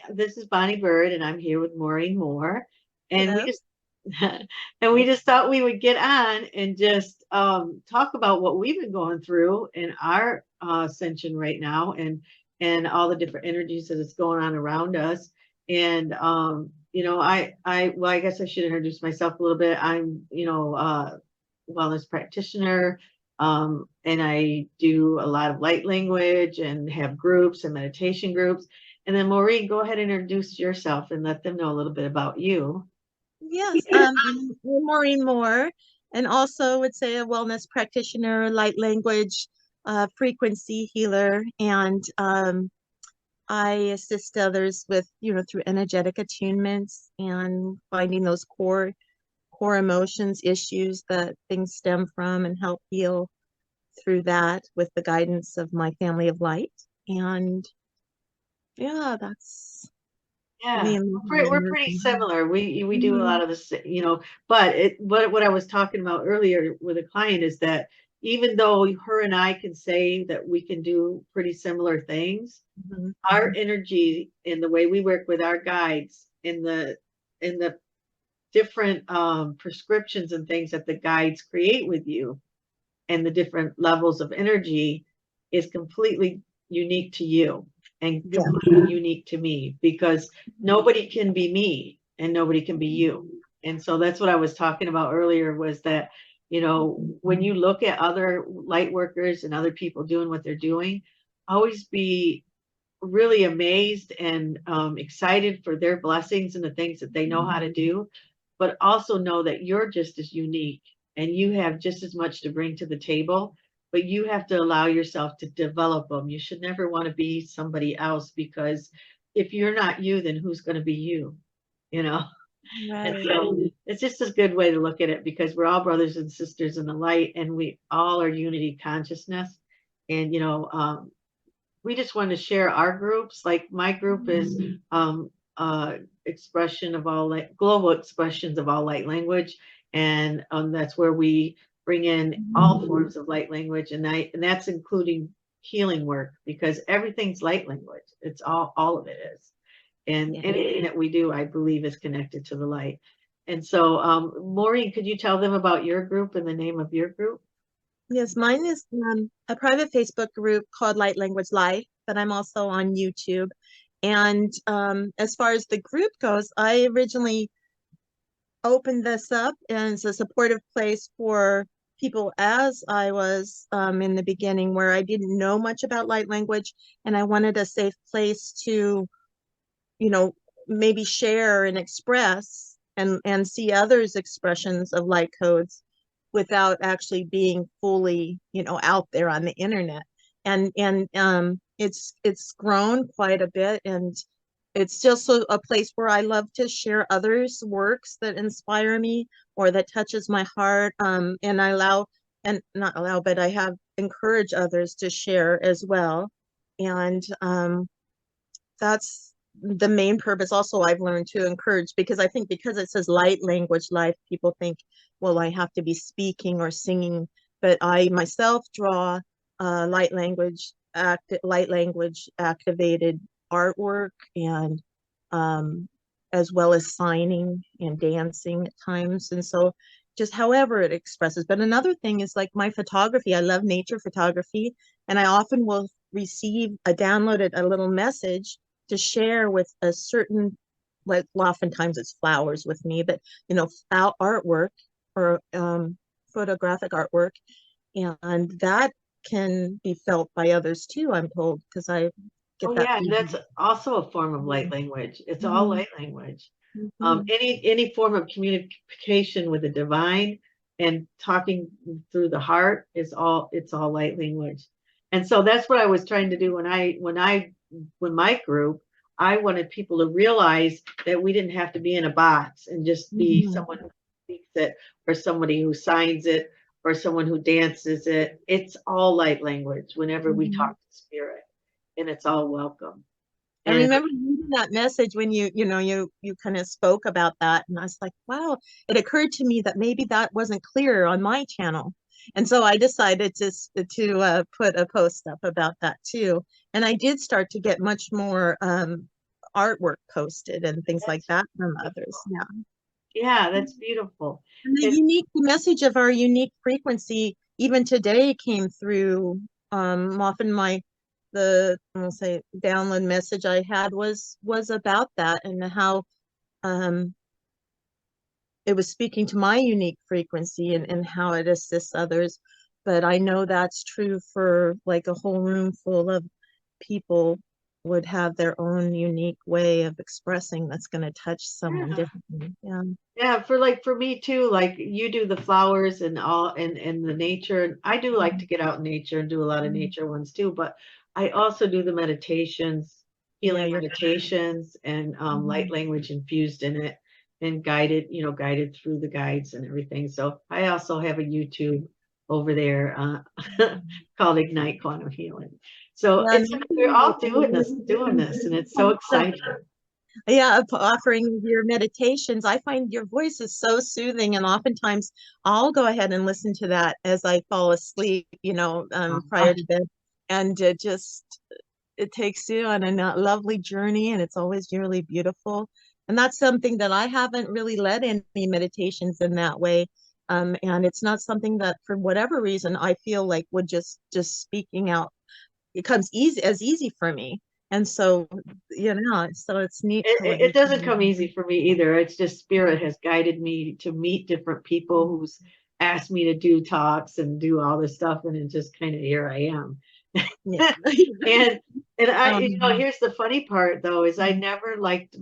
This is Bonnie Burd, and I'm here with Maureen Moore, and we Hello. just and we just thought we would get on and just talk about what we've been going through in our ascension right now, and all the different energies that is going on around us. And well, I guess I should introduce myself a little bit. I'm wellness practitioner. And I do a lot of light language and have groups and meditation groups. And then Maureen, go ahead and introduce yourself and let them know a little bit about you. Yes, I'm Maureen Moore, and also would say a wellness practitioner, light language, frequency healer, and I assist others with, through energetic attunements and finding those core emotions, issues that things stem from, and help heal through that with the guidance of my family of light. And yeah, that's me Yeah, and we're pretty similar. We do a lot of this, but what I was talking about earlier with a client is that even though her and I can say that we can do pretty similar things, Mhm. our energy and the way we work with our guides in the different prescriptions and things that the guides create with you and the different levels of energy is completely unique to you and Yeah. completely unique to me because nobody can be me and nobody can be you. And so that's what I was talking about earlier was that, when you look at other light workers and other people doing what they're doing, always be really amazed and excited for their blessings and the things that they know how to do, but also know that you're just as unique and you have just as much to bring to the table, but you have to allow yourself to develop them. You should never want to be somebody else because if you're not you, then who's going to be you? You know? And Right. so it's just a good way to look at it because we're all brothers and sisters in the light and we all are unity consciousness. And, we just want to share our groups. Like my group is expression of all global expressions of all light language, and that's where we bring in all forms of light language, and that's including healing work because everything's light language. It's all of it is, and Yeah. anything that we do, I believe, is connected to the light. And so, Maureen, could you tell them about your group and the name of your group? Yes, mine is a private Facebook group called Light Language Life, but I'm also on YouTube. And as far as the group goes, I originally opened this up as a supportive place for people as I was in the beginning, where I didn't know much about light language, and I wanted a safe place to, you know, maybe share and express and see others' expressions of light codes without actually being fully, out there on the internet. And it's grown quite a bit, and it's just a place where I love to share others' works that inspire me or that touches my heart. And I allow, and not allow, but I have encouraged others to share as well. And that's the main purpose also I've learned to encourage, because I think because it says light language life, people think, well, I have to be speaking or singing, but I myself draw light language activated artwork, and as well as signing and dancing at times. And so just however it expresses. But another thing is like my photography. I love nature photography, and I often will receive downloaded a little message to share with a certain, like oftentimes it's flowers with me, but artwork or photographic artwork, and that can be felt by others too, I'm told, because I Oh get that yeah, and feedback. that's also a form of light language. It's all Mhm. light language. Mhm. Any form of communication with the divine and talking through the heart is all it's all light language. And so that's what I was trying to do when my group, I wanted people to realize that we didn't have to be in a box and just be Mhm. someone who speaks it or somebody who signs it or someone who dances it. It's all light language whenever we Mhm. talk to spirit and it's all welcome. I And remember reading that message when you kind of spoke about that, and I was like, wow. It occurred to me that maybe that wasn't clear on my channel, And so I decided to put a post up about that too. And I did start to get much more artwork posted and things like that from others. Yeah. Yeah, that's beautiful. And It, the message of our unique frequency, even today, came through. Often I'll say download message I had was about that and how um, it was speaking to my unique frequency and how it assists others. But I know that's true for like a whole room full of people would have their own unique way of expressing that's going to touch someone yeah. differently. Yeah. Yeah, for me too, like you do the flowers and all and the nature. And I do like to get out in nature and do a lot of Mhm. nature ones too, but I also do the meditations, Yeah, healing you're meditations and light Mhm. language infused in it and guided, guided through the guides and everything. So I also have a YouTube over there called Ignite Quantum Healing. So Yeah, it's like we're all doing this, and it's so exciting. yeah, offering your meditations. I find your voice is so soothing, and oftentimes I'll go ahead and listen to that as I fall asleep, prior to bed, and it takes you on a lovely journey, and it's always really beautiful. And that's something that I haven't really led any meditations in that way. And it's not something that, for whatever reason, I feel like would just speaking out it comes easy for me. And so, so it's neat it, to it what it you're doesn't come saying. easy for me either. It's just spirit has guided me to meet different people who's asked me to do talks and do all this stuff, and it just kind of here I am. Yeah. and and I, Um, here's the funny part though, is I never liked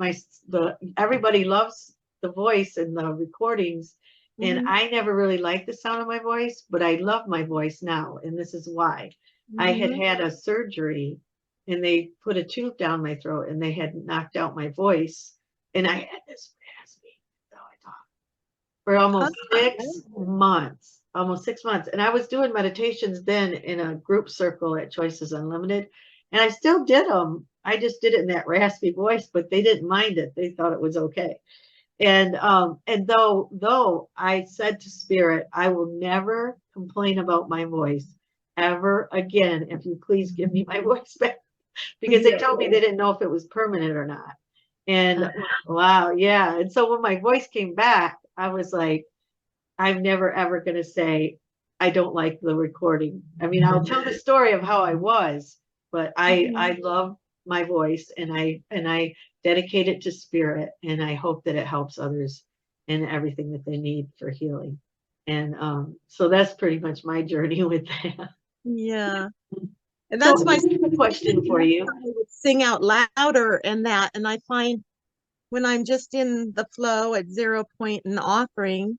the everybody loves the voice and the recordings, and mhm, I never really liked the sound of my voice, but I love my voice now, and this is why. I had mhm. had a surgery and they put a tube down my throat and they had knocked out my voice and I had this raspy, so I talked for almost six Oh, months, almost 6 months. And I was doing meditations then in a group circle at Choices Unlimited, and I still did them. I just did it in that raspy voice, but they didn't mind it. They thought it was okay. And though I said to Spirit, I will never complain about my voice ever again. If you please give me my voice back, because they yeah. told me they didn't know if it was permanent or not. And Uh, wow, yeah. And so when my voice came back, I was like, I'm never ever going to say I don't like the recording. I mean, I'll tell the story of how I was, but I mhm. love my voice and I dedicate it to spirit and I hope that it helps others and everything that they need for healing. And so that's pretty much my journey with that. Yeah. And So that's my I have a question for you. I would sing out louder and that. And I find when I'm just in the flow at 0 point and offering,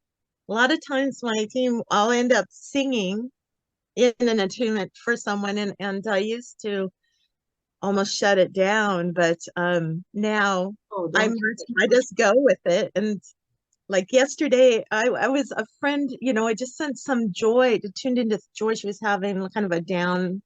a lot of times my team, I'll end up singing in an attunement for someone. And I used to almost shut it down, but now Oh, don't you? I just go with it. And like yesterday, I was a friend, I just sent some joy, tuned into joy. She was having kind of a down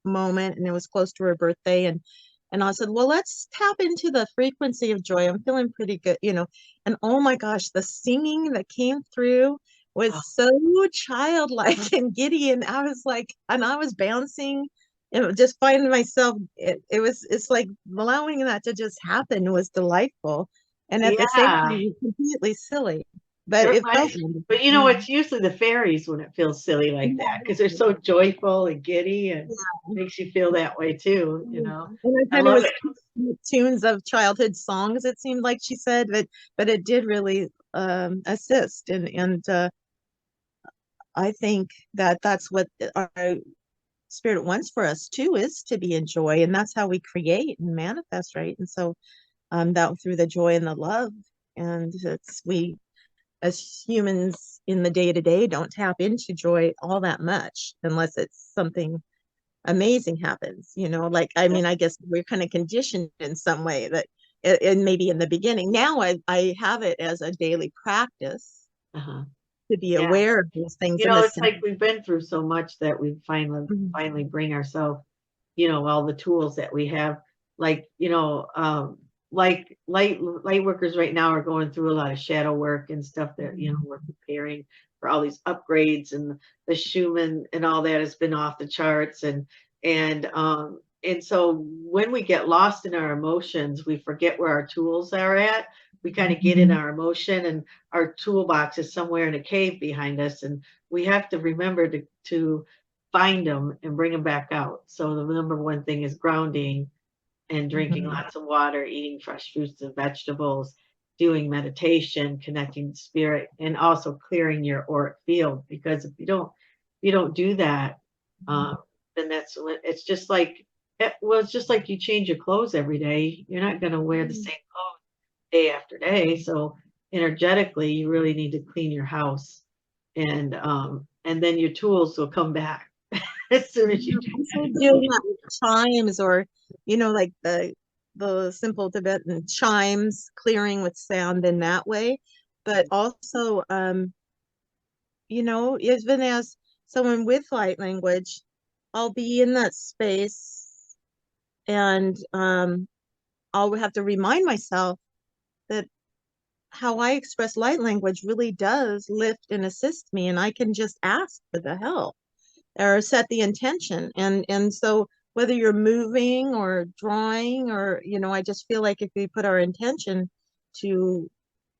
moment and it was close to her birthday. And I said, well, let's tap into the frequency of joy. I'm feeling pretty good. And oh my gosh, the singing that came through was Oh, so childlike and giddy. And I was like, and I was bouncing and just finding myself, it's like allowing that to just happen was delightful. And at the same time, yeah. it was completely silly, It but it felt reminds, wonderful. but Yeah. it's usually the fairies when it feels silly like that because they're Yeah. so joyful and giddy and makes you feel that way too. And I I kind of love was it. tunes of childhood songs, it seemed like she said, but it did really assist. And I think that that's what our spirit wants for us too, is to be in joy. And that's how we create and manifest, right? And so that through the joy and the love. And we as humans in the day to day don't tap into joy all that much unless it's something amazing happens, like, I mean, I guess we're kind of conditioned in some way that and maybe in the beginning. Now I have it as a daily practice Uh-huh. to be Yeah. aware of these things in the It's sense. like we've been through so much that we finally bring ourselves, all the tools that we have, like, like light workers right now are going through a lot of shadow work and stuff that, we're preparing for all these upgrades, and the Schumann and all that has been off the charts. And so when we get lost in our emotions, we forget where our tools are at. We kind of get in our emotion, and our toolbox is somewhere in a cave behind us. And we have to remember to find them and bring them back out. So the number one thing is grounding and drinking lots of water, eating fresh fruits and vegetables, doing meditation, connecting to spirit, and also clearing your auric field. Because if you don't do that, then it's just like it's just like you change your clothes every day. You're not going to wear the same clothes day after day. So energetically, you really need to clean your house, and then your tools will come back as soon as you do Also that. doing that with chimes, or like the simple Tibetan chimes, clearing with sound in that way. But also, even as someone with light language, I'll be in that space, and I'll have to remind myself that how I express light language really does lift and assist me, and I can just ask for the help or set the intention. And so whether you're moving or drawing, or I just feel like if we put our intention to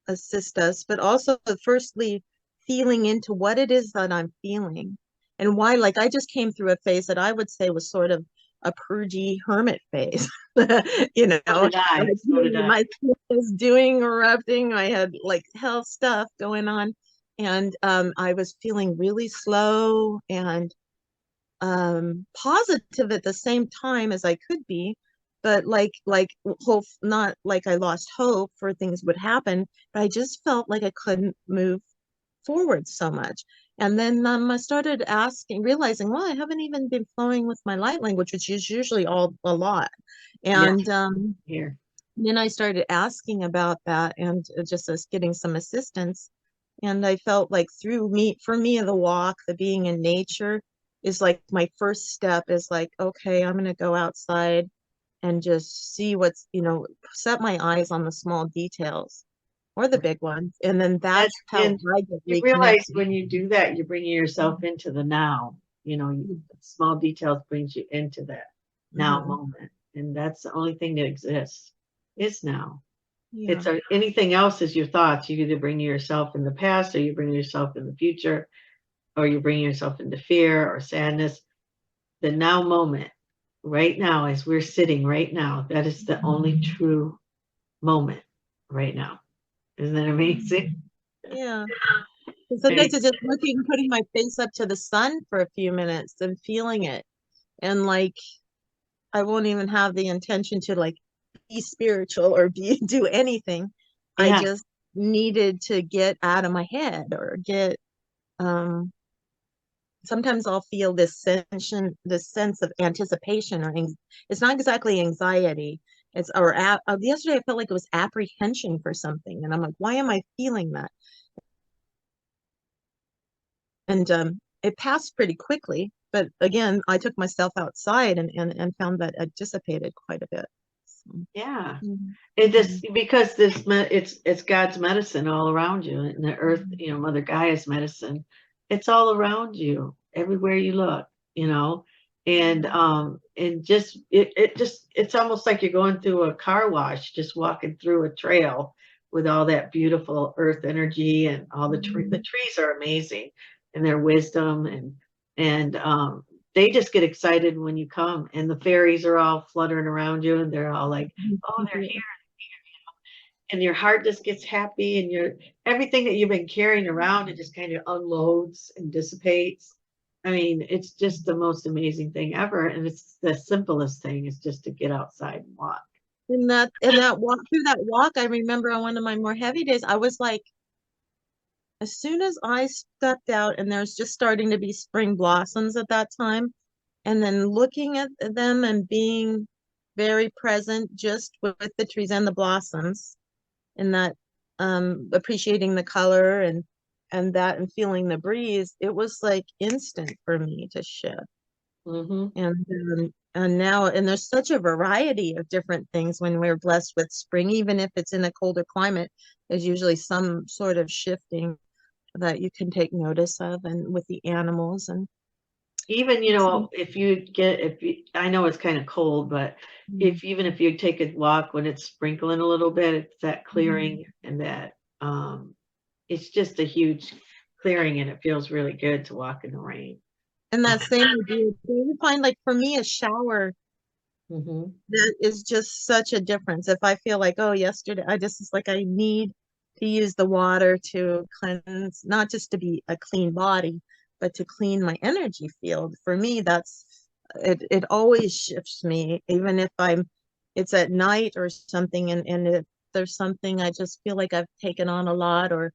assist us, but also firstly feeling into what it is that I'm feeling and why. Like, I just came through a phase that I would say was sort of a purgy hermit phase. So did I. So did I. My skin was doing erupting. I had like health stuff going on, and I was feeling really slow and positive at the same time as I could be, but like hope, not like I lost hope for things would happen, but I just felt like I couldn't move forward so much. And then I started realizing, well, I haven't even been flowing with my light language, which is usually all a lot. Yeah, And here. then I started asking about that, and just as getting some assistance. And I felt like for me, the walk, the being in nature is like my first step, is like, okay, I'm going to go outside and just see set my eyes on the small details or the big ones. And then That's that's how and I get you realize reconnected. when you do that, you're bringing yourself into the now. Small details brings you into that now Mhm. moment, and that's the only thing that exists is now. Yeah. Anything else is your thoughts. You either bring yourself in the past, or you bring yourself in the future, or you bring yourself into fear or sadness. The now moment, right now, as we're sitting right now, that is the only true moment right now. Isn't that amazing? Yeah. And sometimes it's just putting my face up to the sun for a few minutes and feeling it. And like, I won't even have the intention to like be spiritual or do anything. I Yeah, just needed to get out of my head, or get um sometimes I'll feel this sense of anticipation, or it's not exactly anxiety. It's yesterday I felt like it was apprehension for something, and I'm like, why am I feeling that? And it passed pretty quickly, but again, I took myself outside, and found that it dissipated quite a bit. So, yeah. mhm, It mhm, just because it's God's medicine all around you, and the earth, Mother Gaia's medicine. It's all around you, everywhere you look, you know, and just it's almost like you're going through a car wash, just walking through a trail with all that beautiful earth energy, and all the mhm, trees are amazing, and their wisdom, and they just get excited when you come, and the fairies are all fluttering around you, and they're all like, oh, they're mhm. here, and your heart just gets happy, and everything that you've been carrying around, it just kind of unloads and dissipates. I mean, it's just the most amazing thing ever, and it's the simplest thing is just to get outside and walk. And that walk, through that walk, I remember on one of my more heavy days, I was like, as soon as I stepped out, and there's just starting to be spring blossoms at that time, and then looking at them and being very present just with the trees and the blossoms, and that appreciating the color, and feeling the breeze, it was like instant for me to shift. Hmm. And now, and there's such a variety of different things when we're blessed with spring, even if it's in a colder climate, there's usually some sort of shifting. that you can take notice of, and with the animals. And Even, if I know it's kind of cold, but even if you take a walk when it's sprinkling a little bit, it's that clearing, and that, it's just a huge clearing, and it feels really good to walk in the rain. and that same idea, do you find, like, for me, a shower, Hmm. that is just such a difference. If I feel like, oh, yesterday, I just, it's like I need to use the water to cleanse, not just to be a clean body, but to clean my energy field. For me, that's it. It always shifts me, even if it's at night or something, and if there's something I just feel like I've taken on a lot, or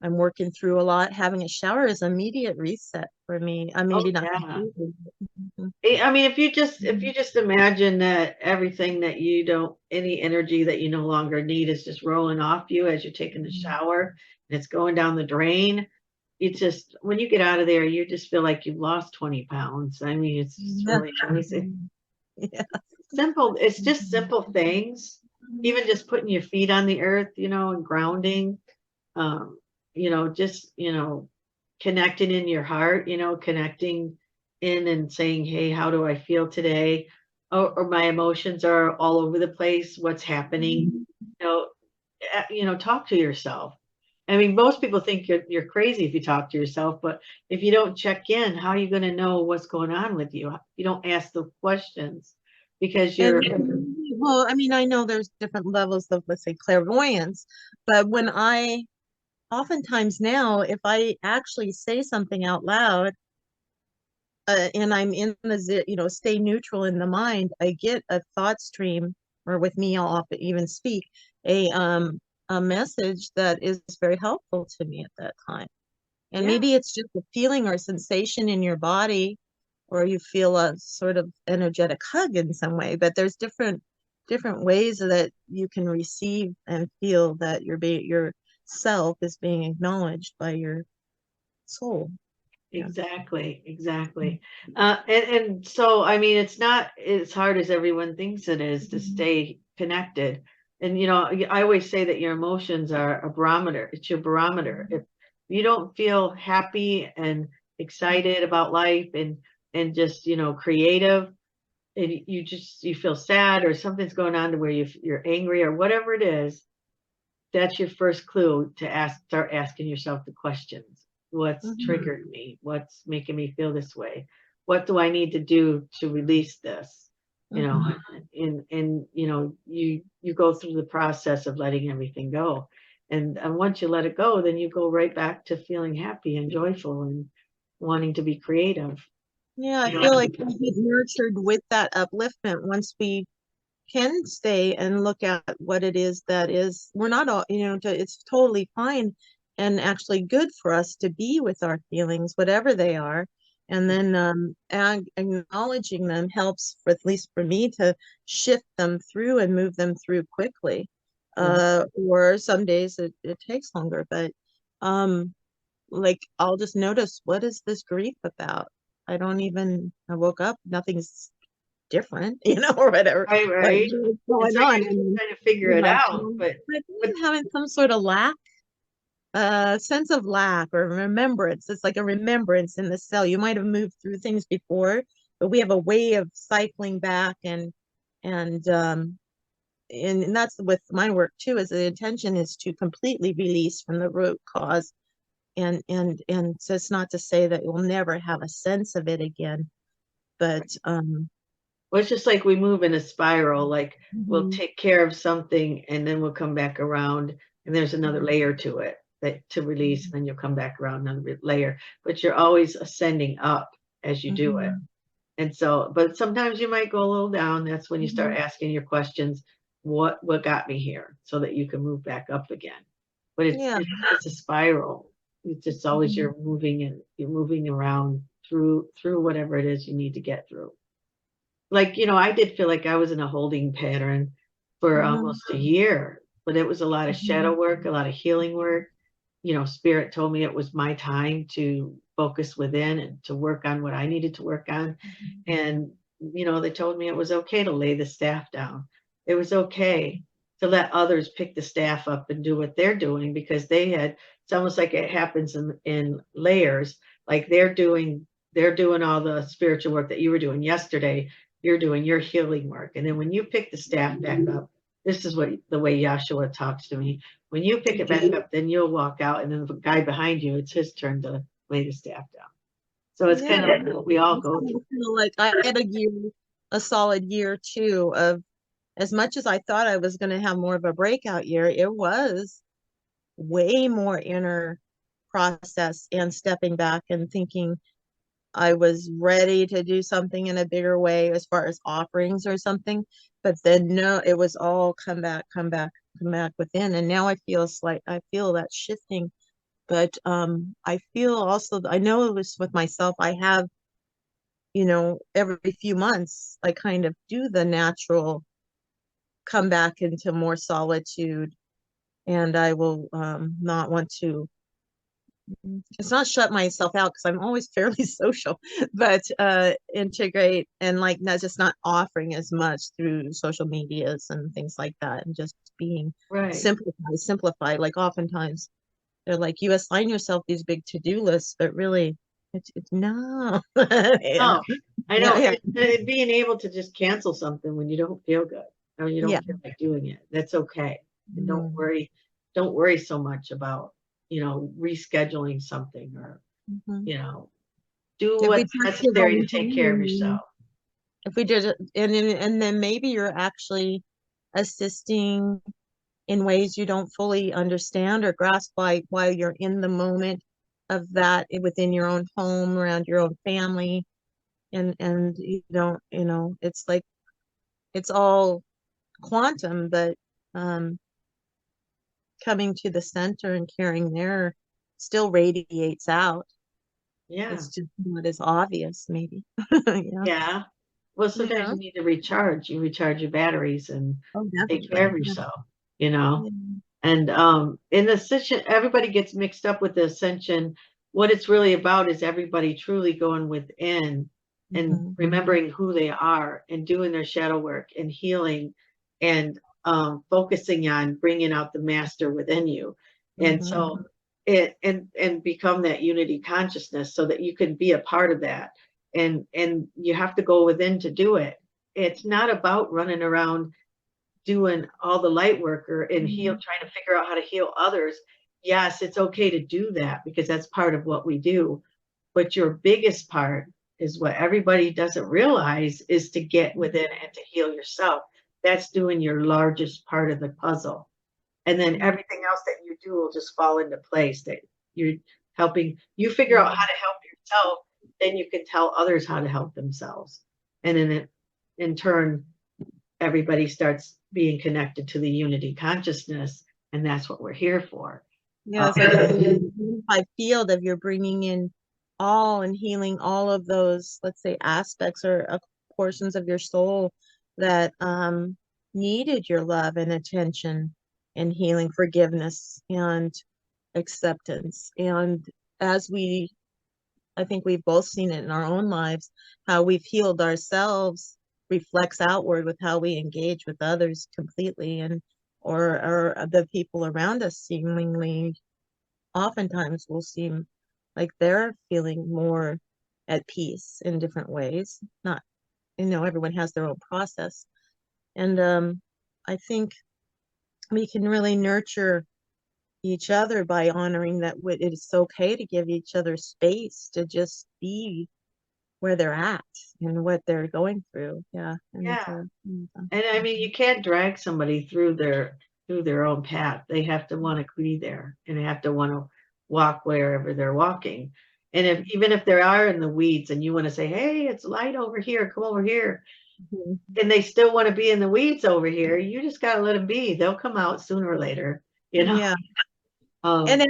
I'm working through a lot. Having a shower is immediate reset for me. Oh, Maybe not yeah. completely. Mhm. I mean, if you just imagine that everything that you don't, any energy that you no longer need is just rolling off you as you're taking the shower, and it's going down the drain. It just, when you get out of there, you just feel like you've lost 20 pounds. I mean, it's just Yeah. really amazing. Yeah. Simple. It's just simple things. Even just putting your feet on the earth, and grounding, um, just, connecting in your heart, connecting in and saying, hey, how do I feel today? Or my emotions are all over the place. What's happening? You know, talk to yourself. I mean, most people think you're crazy if you talk to yourself, but if you don't check in, how are you going to know what's going on with you? You don't ask the questions because And you're, well, I mean, I know there's different levels of, let's say, clairvoyance, but oftentimes now, if I actually say something out loud, and I'm in stay neutral in the mind, I get a thought stream, or with me, I'll often even speak a message that is very helpful to me at that time. And yeah, maybe it's just a feeling or sensation in your body, or you feel a sort of energetic hug in some way. But there's different ways that you can receive and feel that your self is being acknowledged by your soul. Yeah. exactly, exactly. And so, I mean, it's not as hard as everyone thinks it is to stay connected. And, I always say that your emotions are a barometer. It's your barometer. If you don't feel happy and excited about life, and just, creative, and you feel sad, or something's going on to where you're angry, or whatever it is, that's your first clue to start asking yourself the questions. What's Mhm. triggered me? What's making me feel this way? What do I need to do to release this? Mhm. And you go through the process of letting everything go. And once you let it go, then you go right back to feeling happy and joyful and wanting to be creative. Yeah, I You know, feel like we get nurtured with that upliftment once we can stay and look at what it is that is. We're not all, it's totally fine and actually good for us to be with our feelings, whatever they are. And then acknowledging them helps, for, at least for me, to shift them through and move them through quickly. Or some days it takes longer, but um, like I'll just notice, what is this grief about? I woke up, nothing's different, or whatever. right, Like, right. what's And going so on? you're And then trying to figure you're it like, out, I think but I'm having some sort of sense of lack or remembrance. It's like a remembrance in the cell. You might have moved through things before, but we have a way of cycling back, and and that's with my work too, is the intention is to completely release from the root cause. And so it's not to say that you'll never have a sense of it again, but Well, it's just like we move in a spiral, like we'll mhm, take care of something and then we'll come back around, and there's another layer to it that to release, and then you'll come back around another layer. But you're always ascending up as you do it. mhm, And so, but sometimes you might go a little down. That's when you start mhm. asking your questions, what got me here, so that you can move back up again. But it's Yeah. it's, it's a spiral. It's just always Mhm, you're moving around through whatever it is you need to get through. Like, I did feel like I was in a holding pattern for mhm, almost a year, but it was a lot of mhm, shadow work, a lot of healing work. Spirit told me it was my time to focus within and to work on what I needed to work on. And, they told me it was okay to lay the staff down. It was okay to let others pick the staff up and do what they're doing, because it's almost like it happens in layers. Like they're doing all the spiritual work that you were doing yesterday. You're doing your healing work. And then when you pick the staff back up, this is the way Yahshua talks to me. When you pick it back up, then you'll walk out, and then the guy behind you, it's his turn to lay the staff down. So it's kind of what we all go through. Like I had a solid year too of, as much as I thought I was going to have more of a breakout year, it was way more inner process and stepping back and thinking I was ready to do something in a bigger way as far as offerings or something. But then no, it was all come back within. And now I feel that shifting. But I feel also, I know it was with myself, I have, every few months, I kind of do the natural come back into more solitude. And I will not want to, it's not shut myself out because I'm always fairly social, but integrate and like not offering as much through social medias and things like that, and just being Right. simplified. Like oftentimes they're like, you assign yourself these big to-do lists, but really it's no. Oh, I know. Yeah. And being able to just cancel something when you don't feel good or you don't feel like doing it, that's okay. And don't worry so much about, rescheduling something or, do If we what's touch your necessary to own take care of yourself. if we did it, and then maybe you're actually assisting in ways you don't fully understand or grasp while you're in the moment of that within your own home, around your own family, and you don't, it's like it's all quantum, but um coming to the center and caring there still radiates out. Yeah. It's just not as obvious, maybe. Yeah. Yeah. Well, sometimes Yeah. you need to recharge. You recharge your batteries and Oh, take care of definitely. yourself, Yeah. And in the Ascension, everybody gets mixed up with the Ascension. What it's really about is everybody truly going within and Mhm. remembering who they are and doing their shadow work and healing and focusing on bringing out the master within you. And so Mhm. and become that unity consciousness so that you can be a part of that. And you have to go within to do it. It's not about running around doing all the light work and trying to figure out how to heal others. Yes, it's okay to do that because that's part of what we do. But your biggest part is what everybody doesn't realize is to get within and to heal yourself. That's doing your largest part of the puzzle. And then everything else that you do will just fall into place, that you're helping you figure out how to help yourself, then you can tell others how to help themselves. And then in turn, everybody starts being connected to the unity consciousness, and that's what we're here for. Yeah, it's like a unified field of you're bringing in all and healing all of those, let's say, aspects or portions of your soul that needed your love and attention and healing, forgiveness and acceptance. And as I think we've both seen it in our own lives, how we've healed ourselves reflects outward with how we engage with others completely, and or the people around us seemingly oftentimes will seem like they're feeling more at peace in different ways. Not, everyone has their own process. And I think we can really nurture each other by honoring that it is okay to give each other space to just be where they're at and what they're going through. Yeah. Yeah. And I mean, you can't drag somebody through their own path. They have to want to be there and they have to want to walk wherever they're walking. And even if they are in the weeds and you want to say, hey, it's light over here, come over here, and they still want to be in the weeds over here, you just got to let them be. They'll come out sooner or later, Yeah. Um, And then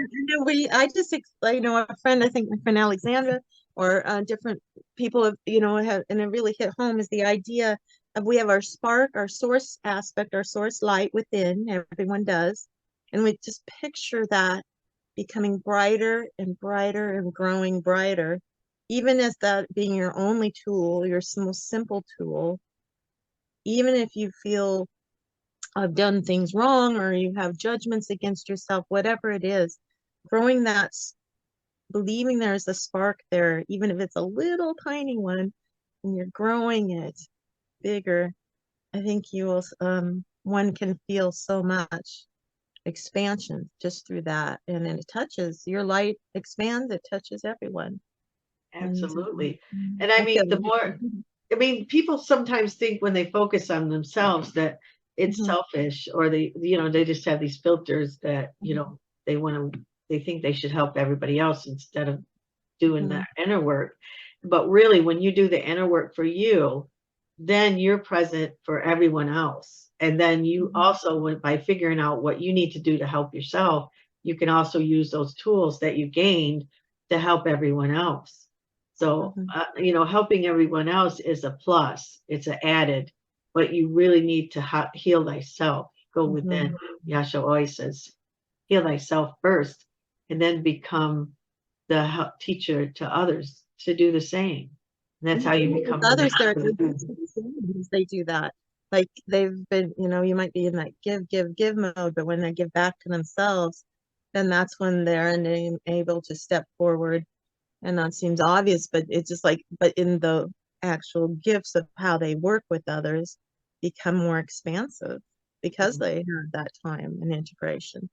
I just, a friend, I think my friend Alexandra, or different people have, and it really hit home is the idea of we have our spark, our source aspect, our source light within, everyone does. And we just picture that becoming brighter and brighter and growing brighter, even as that being your only tool, your most simple tool, even if you feel have done things wrong, or you have judgments against yourself, whatever it is, growing that, believing there's a spark there, even if it's a little tiny one, and you're growing it bigger, I think you will, one can feel so much expansion just through that. And then it touches, your light expands, it touches everyone. And Absolutely. And I I feel mean, people sometimes think when they focus on themselves that it's Mhm, selfish, or they just have these filters that, they think they should help everybody else instead of doing the mhm, inner work. But really, when you do the inner work for you, then you're present for everyone else. And then you mhm, also, by figuring out what you need to do to help yourself, you can also use those tools that you gained to help everyone else. So, mhm, helping everyone else is a plus, it's an added, but you really need to heal thyself. Go mhm. within. Yasha always says, heal thyself first, and then become the teacher to others to do the same. And that's how you With become the others, they're master. they do that. Like they've been, you might be in that give, give, give mode, but when they give back to themselves, then that's when they're able to step forward. And that seems obvious, but it's just like, but in the actual gifts of how they work with others become more expansive because they have that time and integration.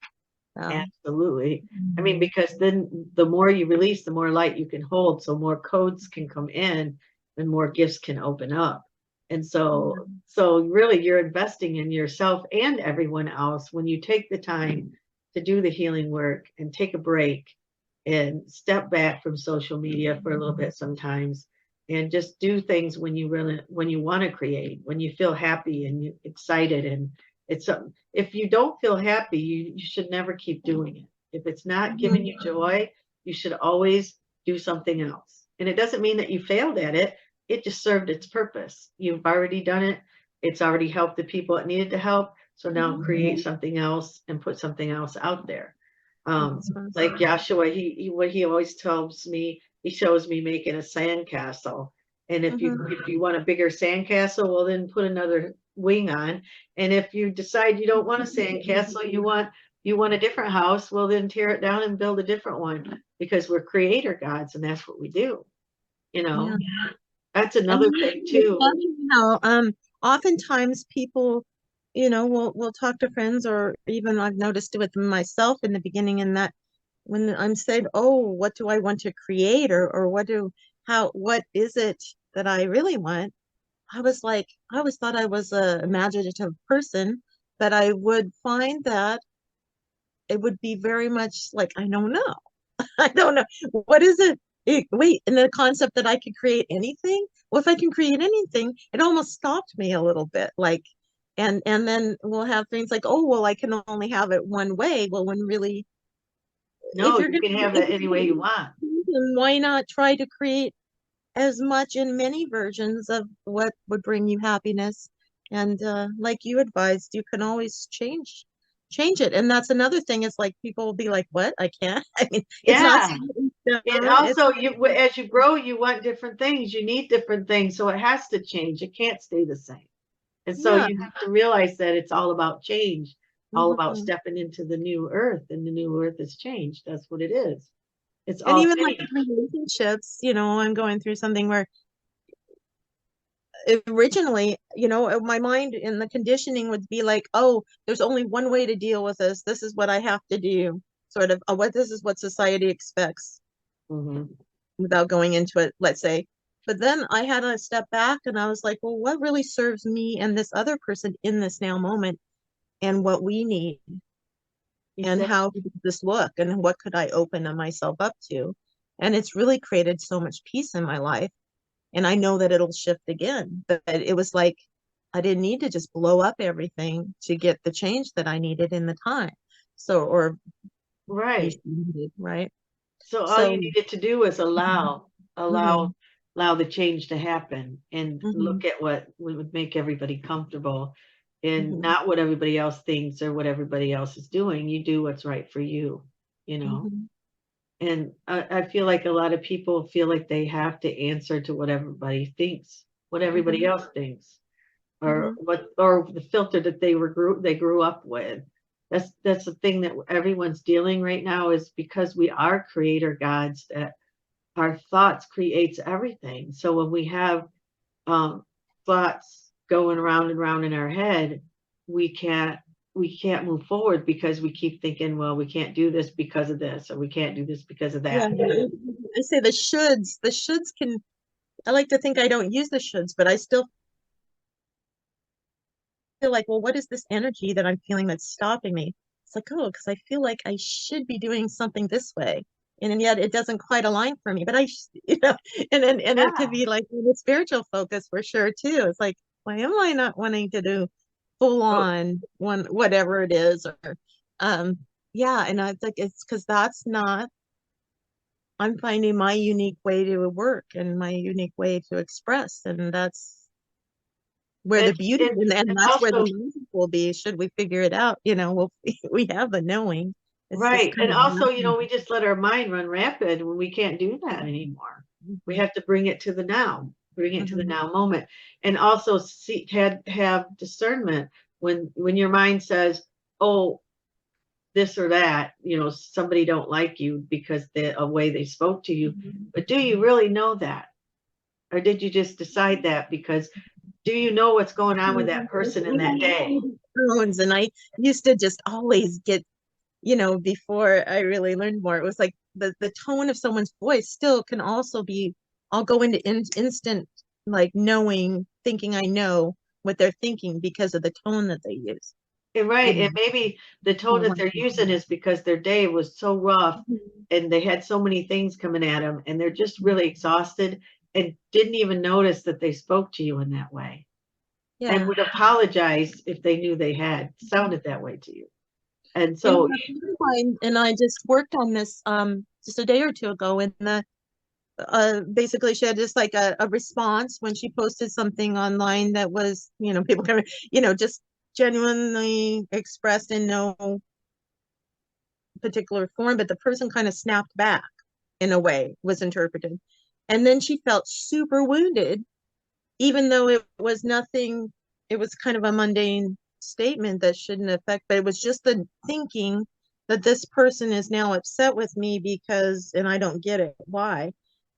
Yeah. Absolutely. I mean, Mhm. because then the more you release, the more light you can hold, so more codes can come in and more gifts can open up. And so really you're investing in yourself and everyone else when you take the time to do the healing work and take a break and step back from social media for a little bit sometimes, and just do things when you want to create, when you feel happy and you excited. And it's something, if you don't feel happy, you should never keep doing it. If it's not giving you joy, you should always do something else. And it doesn't mean that you failed at it. It just served its purpose. You've already done it. It's already helped the people it needed to help. So now create something else and put something else out there. That's Like awesome. Joshua, what he always tells me, he shows me making a sandcastle. And Mhm. if you want a bigger sandcastle, well then put another wing on. And if you decide you don't want a sandcastle, you want a different house, well then tear it down and build a different one, because we're creator gods and that's what we do. You Yeah. know, that's And another thing it's too. funny how oftentimes people, will talk to friends, or even I've noticed it with myself in the beginning, in that when I'm saying, oh, what do I want to create, or what is it that I really want? I was like, I always thought I was a imaginative person, but I would find that it would be very much like, I don't know. I don't know. What is it? Wait, and the concept that I could create anything? Well, if I can create anything, it almost stopped me a little bit. Like, and then we'll have things like, oh, well, I can only have it one way. Well, when really, if No, you're you gonna, can have if it any way you want. then why not try to create as much in many versions of what would bring you happiness? And like you advised, you can always change it. And that's another thing, is like people will be like, what? I can't. I mean, it's not Yeah. set in And stone. It's also, as you grow, you want different things. You need different things, so it has to change. It can't stay the same. And so yeah. you have to realize that it's all about change, all about Mhm. stepping into the new earth, and the new earth is change. That's what it is. It's And all even like change. with relationships, I'm going through something where originally, my mind in the conditioning would be like, oh, there's only one way to deal with this. This is what I have to do. Sort of, what this is what society expects, Hmm. without going into it, let's say. But then I had to step back and I was like, well, what really serves me and this other person in this now moment, and what we need, and Exactly. how does this look, and what could I open myself up to? And it's really created so much peace in my life. And I know that it'll shift again. But it was like I didn't need to just blow up everything to get the change that I needed in the time. So, or you Right. needed, right? So all you So, needed to do is mhm, allow the change to happen, and mhm, look at what would make everybody comfortable, and mhm, not what everybody else thinks or what everybody else is doing. You do what's right for you, you know? mhm, And I feel like a lot of people feel like they have to answer to what everybody thinks, what everybody mhm, else thinks. or the filter that they grew up with. That's the thing that everyone's dealing right now, is because we are creator gods, that our thoughts creates everything. So when we have thoughts going around and around in our head, we can't move forward, because we keep thinking, well, we can't do this because of this, or we can't do this because of Yeah, that. I say the shoulds can, I like to think I don't use the shoulds, but I still feel like, well, what is this energy that I'm feeling that's stopping me? It's like, oh, because I feel like I should be doing something this way. And yet it doesn't quite align for me. But and it could Yeah. be like the spiritual focus for sure too. It's like, why am I not wanting to do full Oh, on one, whatever it is? Or um, yeah, and I think it's because that's not, I'm finding my unique way to work and my unique way to express. And that's where the beauty, and it's that's where the also music will be. Should we figure it out, we'll we have the knowing. It's just right. kind And of also, we just let our mind run rapid when we can't do that anymore. We mhm, have to bring it to the now, bring it to the mhm, now moment. And also have discernment when your mind says, oh, this or that, somebody don't like you because the a way they spoke to you. mhm. But do you really know that? Or did you just decide that because do you know what's going on with that person in that day? Tones, and I used to just always get, before I really learned more, it was like the tone of someone's voice still can also be, I'll go into instant, like knowing, thinking I know what they're thinking because of the tone that they use. And You right, and know, maybe the tone oh, that they're using is because their day was so rough and they had so many things coming at them, and they're just really exhausted and didn't even notice that they spoke to you in that way, and yeah. would apologize if they knew they had sounded that way to you. And And so, a friend of mine and I just worked on this just a day or two ago, and basically she had just like a response when she posted something online that was, people can, just genuinely expressed in no particular form, but the person kind of snapped back in a way, was interpreted. And then she felt super wounded, even though it was nothing, it was kind of a mundane statement that shouldn't affect, but it was just the thinking that this person is now upset with me because, and I don't get it, why,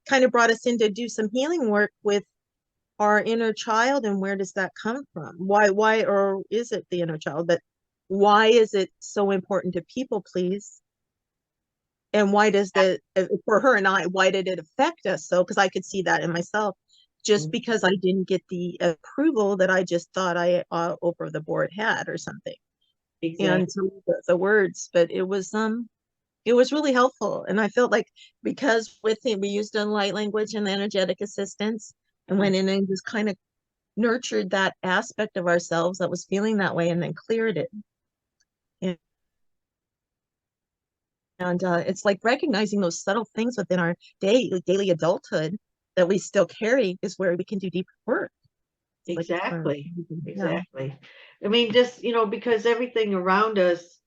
kind of brought us in to do some healing work with our inner child, and where does that come from? Why, or is it the inner child? But why is it so important to people please? And why does for her and I, why did it affect us so? Because I could see that in myself, just because I didn't get the approval that I just thought I over the board had or something. exactly. And so the words, but it was really helpful. And I felt like, because with him, we used a light language and energetic assistance, and went in and just kind of nurtured that aspect of ourselves that was feeling that way, and then cleared it. And it's like recognizing those subtle things within our daily adulthood that we still carry is where we can do deeper work. It's like, Exactly. yeah. Exactly. I mean, just, because everything around us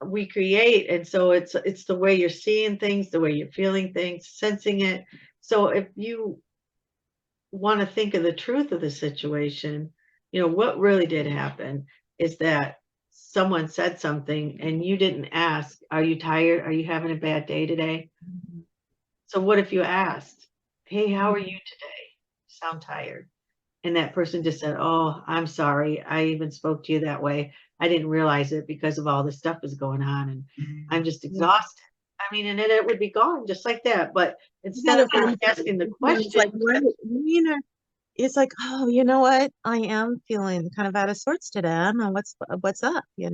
we create, and so it's the way you're seeing things, the way you're feeling things, sensing it. So if you want to think of the truth of the situation, what really did happen is that someone said something and you didn't ask, are you tired? Are you having a bad day today? So what if you asked, hey, how are you today? Sound tired. And that person just said, oh, I'm sorry. I even spoke to you that way. I didn't realize it because of all the stuff is going on and I'm just Yeah. exhausted. I mean, and then it would be gone just like that. But I instead had a of friend, asking the it's question, like, it's like, oh, you know what? I am feeling kind of out of sorts today. I don't know what's up. I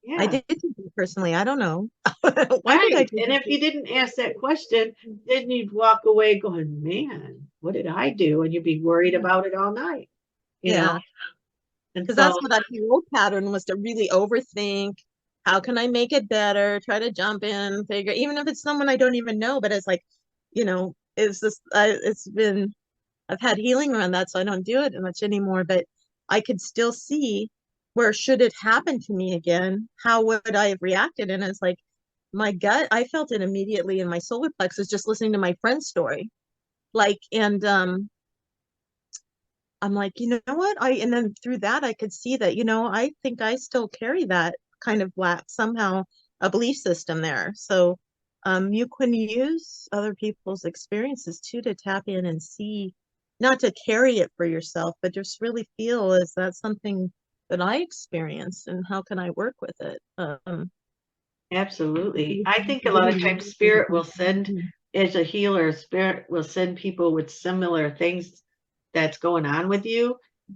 yeah, did something personally. I don't know. Why did I right. do And if you didn't ask that question, then you'd walk away going, man, what did I do? And you'd be worried that? about it all night, you know? Yeah. And Because so, that's what that old pattern was, to really overthink. How can I make it better? Try to jump in, figure, even if it's someone I don't even know, but it's like, it's just, I've had healing around that, so I don't do it much anymore, but I could still see where, should it happen to me again, how would I have reacted? And it's like, my gut, I felt it immediately in my solar plexus, just listening to my friend's story. Like, and, I'm like, you know what? And then through that, I could see that, I think I still carry that kind of black, somehow a belief system there. So you can use other people's experiences too to tap in and see, not to carry it for yourself, but just really feel, is that something that I experienced and how can I work with it? Absolutely. I think a lot of times spirit will send, as a healer, spirit will send people with similar things that's going on with you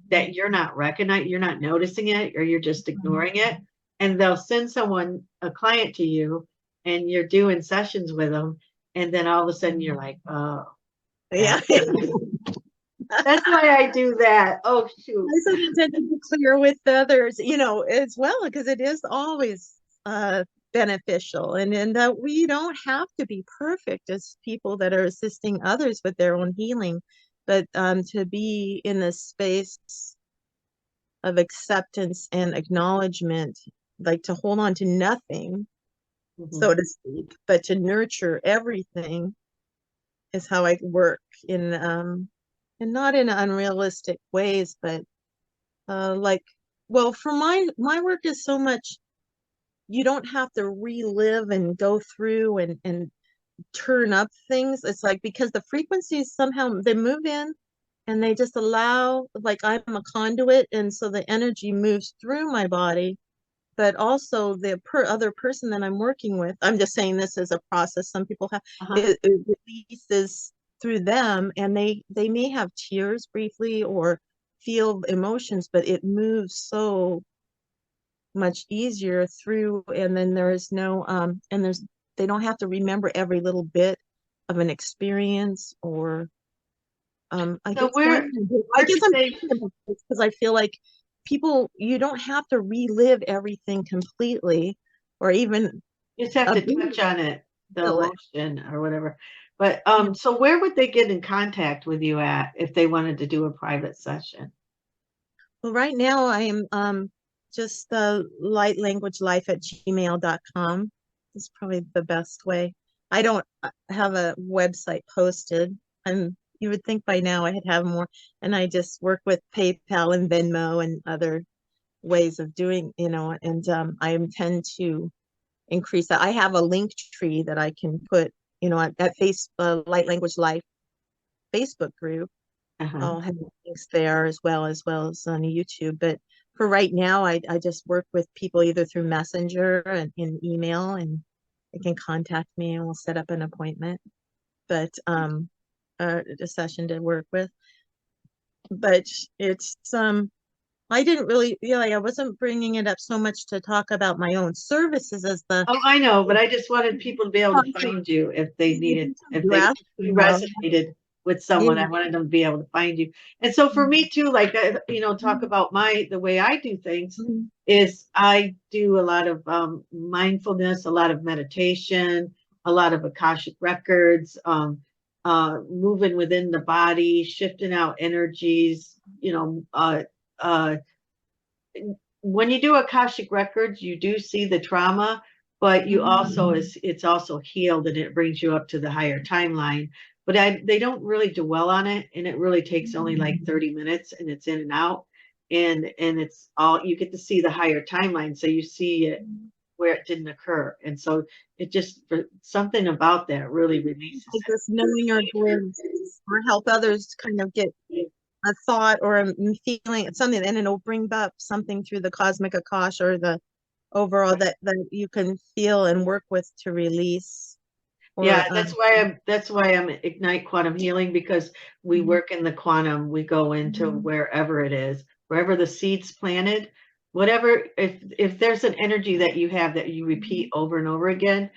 that you're not recognizing, you're not noticing it, or you're just ignoring it. And they'll send someone, a client to you, and you're doing sessions with them. And then all of a sudden you're like, oh, Yeah. that's why I do that. Oh, shoot. I sometimes tend to be clear with others, as well, because it is always beneficial, and that we don't have to be perfect as people that are assisting others with their own healing, but to be in this space of acceptance and acknowledgement, like to hold on to nothing, so to speak, but to nurture everything is how I work in and not in unrealistic ways, but like, well, for my work is so much, you don't have to relive and go through and turn up things. It's like, because the frequencies somehow they move in and they just allow, like, I'm a conduit, and so the energy moves through my body, but also the other person that I'm working with, I'm just saying this as a process some people have, it releases through them, and they may have tears briefly or feel emotions, but it moves so much easier through, and then there's no and they don't have to remember every little bit of an experience, or I So guess that's, I guess I'm say, because I feel like people, you don't have to relive everything completely, or even you just have to touch on it, the feel it. emotion or whatever. But so where would they get in contact with you at if they wanted to do a private session? Well, right now I am just lightlanguagelife@gmail.com is probably the best way. I don't have a website posted. You would think by now I'd have more, and I just work with PayPal and Venmo and other ways of doing, and I intend to increase that. I have a link tree that I can put, at Light Language Life Facebook group. I'll have links there as well as on YouTube. But for right now, I just work with people either through Messenger and in email, and they can contact me and we'll set up an appointment. But a session to work with. But it's I didn't really feel like I wasn't bringing it up so much to talk about my own services as the Oh, I know, but I just wanted people to be able to find you if they needed, if you they asked me about. resonated with Yeah. someone. I wanted them to be able to find you. And so for me too, like, talk about the way I do things Mhm. is I do a lot of mindfulness, a lot of meditation, a lot of Akashic records, moving within the body, shifting out energies, when you do Akashic records, you do see the trauma, but you also it's also healed and it brings you up to the higher timeline. But they don't really dwell on it, and it really takes only like 30 minutes, and it's in and out, and it's all you get to see the higher timeline, so you see it where it didn't occur, and so it just something about that really releases Like this knowing our bliss, or help others kind of get it. a thought or a feeling, something, and it'll bring up something through the cosmic Akasha or the overall that you can feel and work with to release. Yeah, Or that's why I'm Ignite Quantum Healing, because we work in the quantum. We go into wherever it is, wherever the seed's planted, whatever. If there's an energy that you have that you repeat over and over again,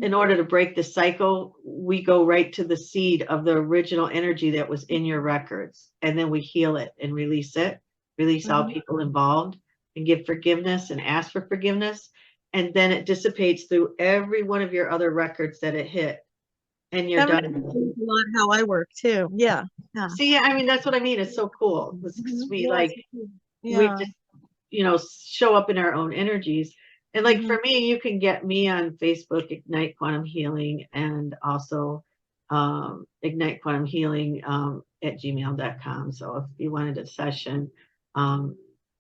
in order to break the cycle, we go right to the seed of the original energy that was in your records, and then we heal it, release all people involved, and give forgiveness and ask for forgiveness. And then it dissipates through every one of your other records that it hit, and you're that done. a lot how I work too. Yeah. Yeah. See, I mean, that's what I mean. It's so cool. We Yes. we Yeah. just, show up in our own energies. And like for me, you can get me on Facebook, Ignite Quantum Healing, and also ignitequantumhealing@gmail.com. So if you wanted a session,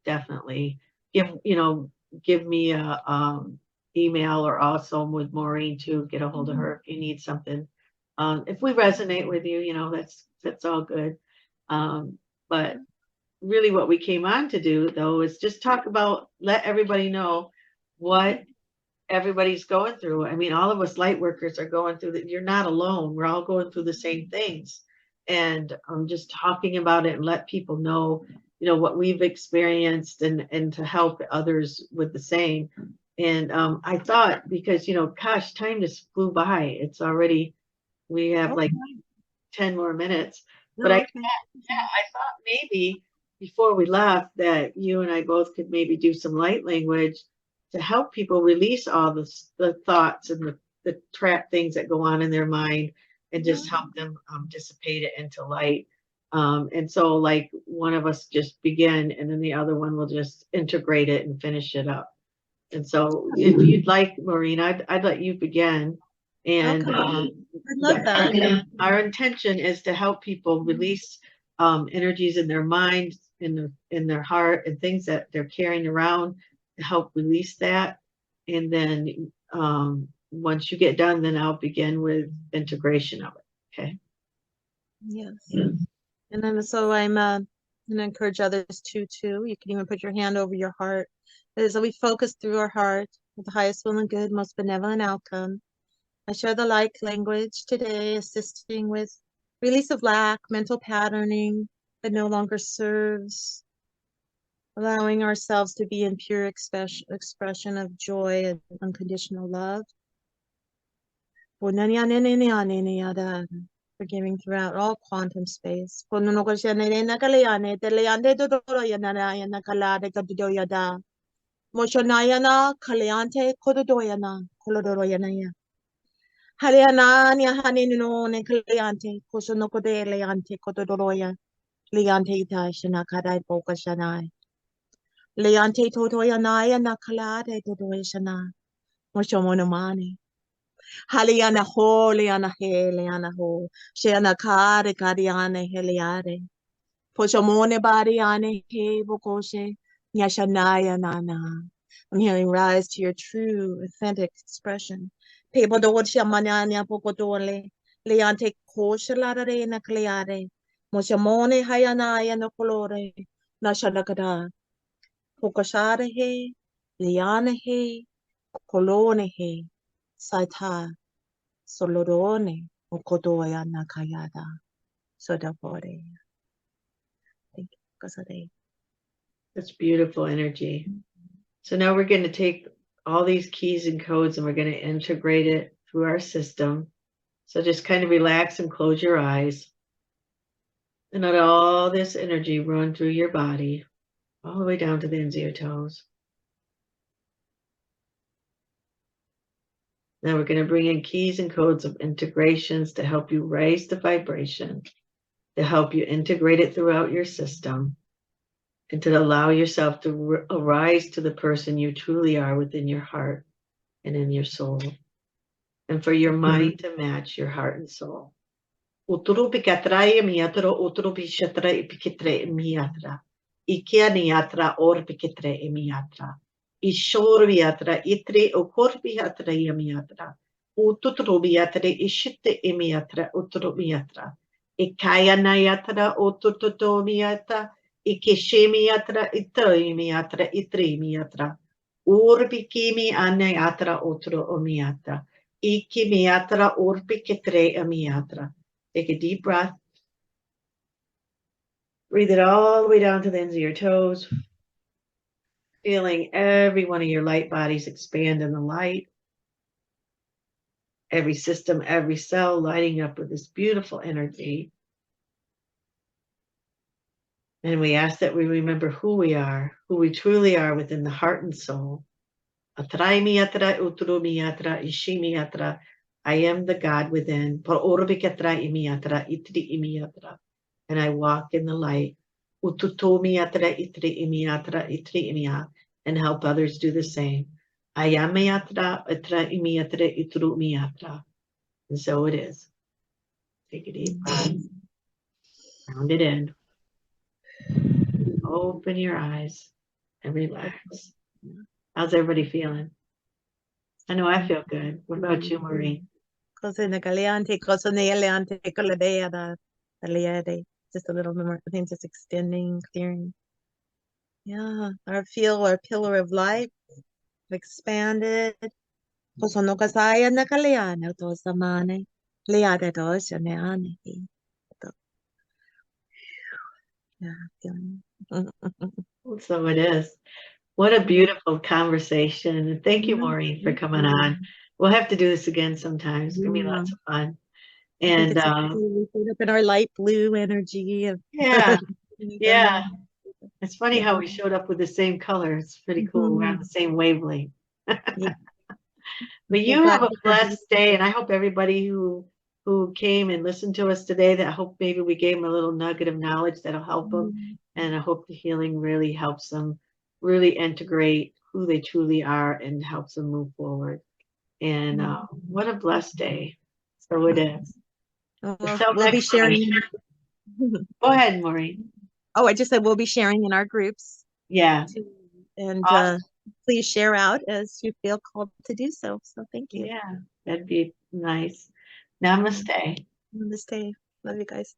definitely give me a email, or also with Maureen to get a hold of her if you need something. If we resonate with you, that's all good. But really what we came on to do, though, is just let everybody know what everybody's going through. I mean, all of us light workers are going through that. You're not alone. We're all going through the same things. And I'm just talking about it and let people know, what we've experienced, and to help others with the same. And I thought, because, gosh, time just flew by. We have like 10 more minutes. But I thought maybe before we left that you and I both could maybe do some light language to help people release all the thoughts and the trap things that go on in their mind, and just help them dissipate it into light. And so, like, one of us just begin, and then the other one will just integrate it and finish it up. And so, if you'd like, Maureen, I'd let you begin. And I love that. Our intention is to help people release energies in their mind, in their heart, and things that they're carrying around, to help release that. And then once you get done, then I'll begin with integration of it. Okay. Yes. And then so I'm going to encourage others too. You can even put your hand over your heart. As we focus through our heart with the highest will and good, most benevolent outcome. I share the light language today, assisting with release of lack, mental patterning that no longer serves, allowing ourselves to be in pure expression of joy and unconditional love. Forgiving throughout all quantum space. Moshonayana, Kaleante, Kododoyana, Kolodoroyanaya. Haleanania Hanino ne Kaleante, Kosonokode Leante, Kododoroya, Leante Tashana Kadai Bokashanai. Leante Totoyanaya Nakalade Dodoyashana, Moshomonomani. Haliana ho, Leana he, Leana ho, Sheana Kade Kadiane Heliade. Poshomone Badiane he, Bokoshe, Yashanaya Nana. I'm hearing rise to your true, authentic expression. People do what shamananya pocotole, leante koshalare na cleare, moshamone hayanaya no colore, nashanakada, pocashare he, liane he, colone he, saita, solorone, okodoya nakayada, sodapore. Thank you, Kasade. That's beautiful energy. So now we're going to take all these keys and codes, and we're going to integrate it through our system. So just kind of relax and close your eyes, and let all this energy run through your body, all the way down to the ends of your toes. Now we're going to bring in keys and codes of integrations to help you raise the vibration, to help you integrate it throughout your system, and to allow yourself to arise to the person you truly are within your heart and in your soul, and for your mind to match your heart and soul. Ishorviatra itre okorviatra yamiatra. Ututrobiatra ishite emiatra utrobiatra. Ikayanayatra ututomiata. Ikishemiatra itroimiatra itrimiatra. Urbikimi anayatra utro omiatra. Ikimiatra urbikitre amiatra. Take a deep breath. Breathe it all the way down to the ends of your toes. Feeling every one of your light bodies expand in the light. Every system, every cell lighting up with this beautiful energy. And we ask that we remember who we are, who we truly are within the heart and soul. I am the God within. And I walk in the light. And help others do the same. And so it is. Take a deep breath. Round it in. Open your eyes and relax. How's everybody feeling? I know I feel good. What about you, Maureen? Cosa nagaliante, cosa negaliante, coladea, just a little bit more, I think just extending, clearing. Yeah, our pillar of light expanded. Cosa no kasaya nakaliana to samane. Liada to shaneane. Yeah, feeling. So it is. What a beautiful conversation. And thank you, Maureen, for coming on. We'll have to do this again sometimes. It's gonna be lots of fun. I think And it's we put up in our light blue energy of yeah, yeah. It's funny Yeah. how we showed up with the same color. It's pretty cool. We're on the same wavelength. Yeah. But Yeah, you glad have a to be blessed day, and I hope everybody who came and listened to us today, that I hope maybe we gave them a little nugget of knowledge that'll help them. And I hope the healing really helps them really integrate who they truly are and helps them move forward. And what a blessed day. So it is. Well, Until we'll be next time. sharing. Go ahead, Maureen. Oh, I just said we'll be sharing in our groups Yeah. too. And Awesome. please share out as you feel called to do so. So thank you. Yeah, that'd be nice. Namaste. Namaste. Love you guys.